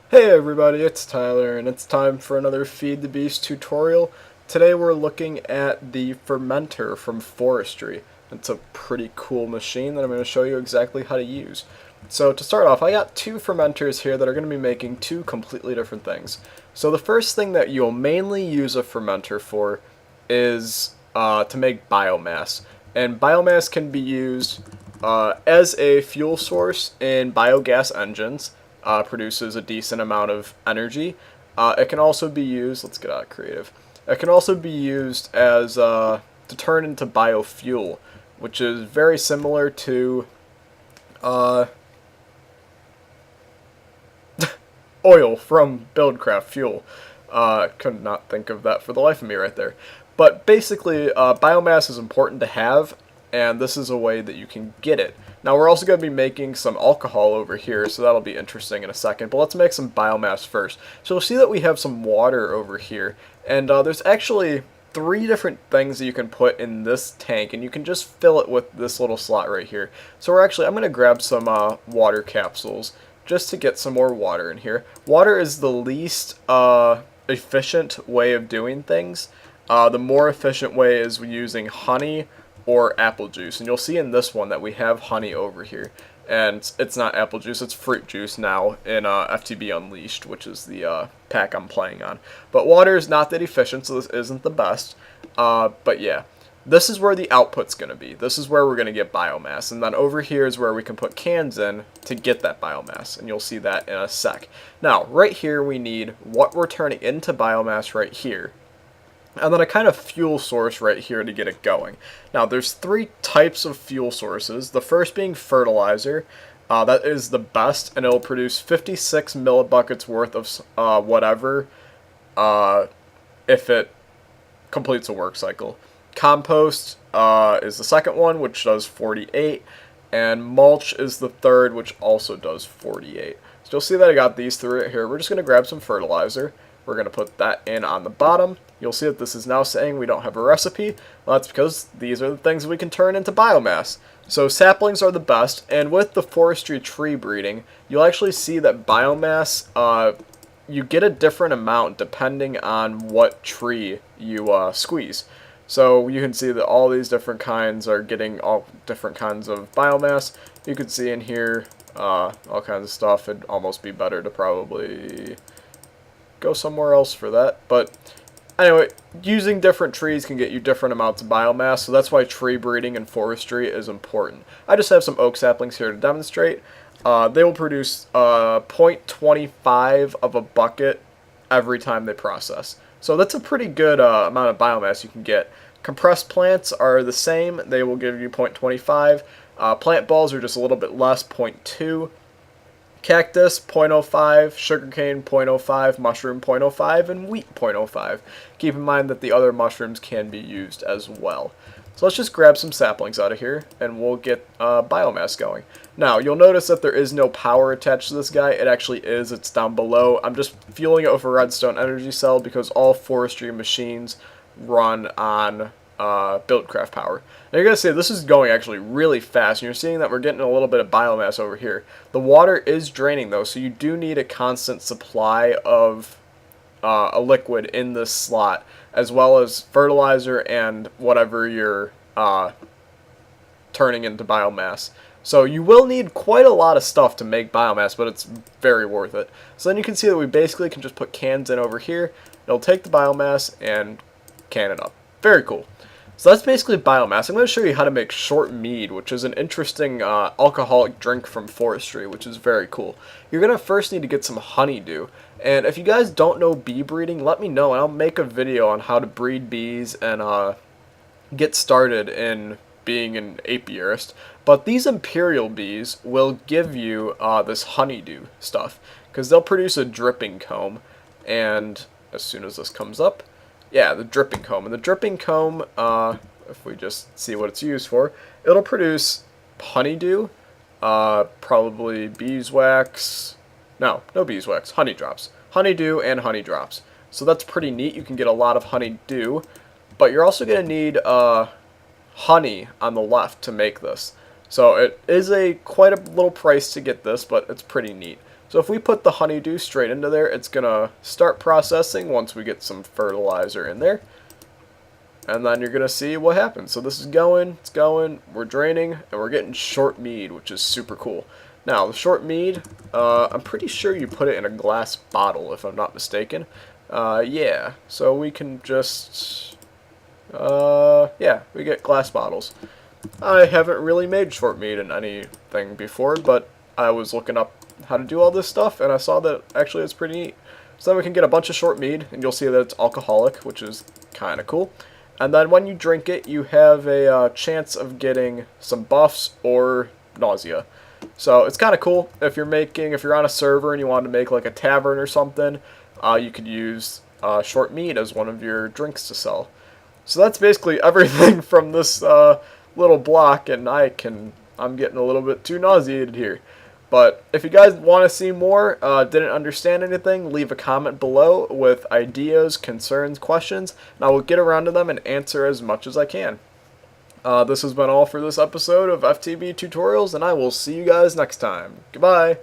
Hey everybody, it's Tyler, and it's time for another Feed the Beast tutorial. Today we're looking at the Fermenter from Forestry. It's a pretty cool machine that I'm going to show you exactly how to use. So to start off, I got two fermenters here that are going to be making two completely different things. So the first thing that you'll mainly use a fermenter for is to make biomass. And biomass can be used as a fuel source in biogas engines. Produces a decent amount of energy. It can also be used, let's get out creative. It can also be used as to turn into biofuel, which is very similar to oil from Buildcraft Fuel. Could not think of that for the life of me right there. But basically, biomass is important to have, and this is a way that you can get it. Now we're also going to be making some alcohol over here, so that'll be interesting in a second. But let's make some biomass first. So you'll see that we have some water over here, and there's actually three different things that you can put in this tank, and you can just fill it with this little slot right here. So I'm going to grab some water capsules just to get some more water in here. Water is the least efficient way of doing things. The more efficient way is using honey or apple juice, and you'll see in this one that we have honey over here, and it's not apple juice, it's fruit juice now in FTB Unleashed, which is the pack I'm playing on. But water is not that efficient, so this isn't the best, but yeah, this is where the output's going to be. This is where we're going to get biomass, and then over here is where we can put cans in to get that biomass, and you'll see that in a sec. Now, right here we need what we're turning into biomass right here, and then a kind of fuel source right here to get it going. Now, there's three types of fuel sources. The first being fertilizer. That is the best, and it'll produce 56 millibuckets worth of whatever if it completes a work cycle. Compost is the second one, which does 48, and mulch is the third, which also does 48. So you'll see that I got these three right here. We're just going to grab some fertilizer. We're going to put that in on the bottom. You'll see that this is now saying we don't have a recipe. Well, that's because these are the things we can turn into biomass. So saplings are the best, and with the forestry tree breeding, you'll actually see that biomass, you get a different amount depending on what tree you squeeze. So you can see that all these different kinds are getting all different kinds of biomass. You can see in here all kinds of stuff. It'd almost be better to probably go somewhere else for that, but anyway, using different trees can get you different amounts of biomass, so that's why tree breeding and forestry is important. I just have some oak saplings here to demonstrate. They will produce 0.25 of a bucket every time they process, so that's a pretty good amount of biomass you can get. Compressed plants are the same. They will give you 0.25. Plant balls are just a little bit less, 0.2. Cactus 0.05, sugarcane 0.05, mushroom 0.05, and wheat 0.05. Keep in mind that the other mushrooms can be used as well. So let's just grab some saplings out of here, and we'll get biomass going. Now, you'll notice that there is no power attached to this guy. It actually is. It's down below. I'm just fueling it with a redstone energy cell because all forestry machines run on Buildcraft power. Now you're going to say this is going actually really fast, and you're seeing that we're getting a little bit of biomass over here. The water is draining though, so you do need a constant supply of a liquid in this slot, as well as fertilizer and whatever you're turning into biomass. So you will need quite a lot of stuff to make biomass, but it's very worth it. So then you can see that we basically can just put cans in over here. It'll take the biomass and can it up. Very cool. So that's basically biomass. I'm going to show you how to make short mead, which is an interesting alcoholic drink from forestry, which is very cool. You're going to first need to get some honeydew. And if you guys don't know bee breeding, let me know, and I'll make a video on how to breed bees and get started in being an apiarist. But these imperial bees will give you this honeydew stuff, because they'll produce a dripping comb. And as soon as this comes up, yeah, the dripping comb. And the dripping comb, if we just see what it's used for, it'll produce honeydew, probably beeswax. No beeswax, honey drops. Honeydew and honey drops. So that's pretty neat. You can get a lot of honeydew, but you're also going to need honey on the left to make this. So it is quite a little price to get this, but it's pretty neat. So if we put the honeydew straight into there, it's going to start processing once we get some fertilizer in there. And then you're going to see what happens. So this is going, it's going, we're draining, and we're getting short mead, which is super cool. Now, the short mead, I'm pretty sure you put it in a glass bottle, if I'm not mistaken. Yeah, so we can just, yeah, we get glass bottles. I haven't really made short mead in anything before, but I was looking up how to do all this stuff, and I saw that actually it's pretty neat. So then we can get a bunch of short mead, and you'll see that it's alcoholic, which is kind of cool. And then when you drink it, you have a chance of getting some buffs or nausea. So it's kind of cool. If you're on a server and you want to make like a tavern or something, you could use short mead as one of your drinks to sell. So that's basically everything from this little block, and I'm getting a little bit too nauseated here. But if you guys want to see more, didn't understand anything, leave a comment below with ideas, concerns, questions, and I will get around to them and answer as much as I can. This has been all for this episode of FTB Tutorials, and I will see you guys next time. Goodbye!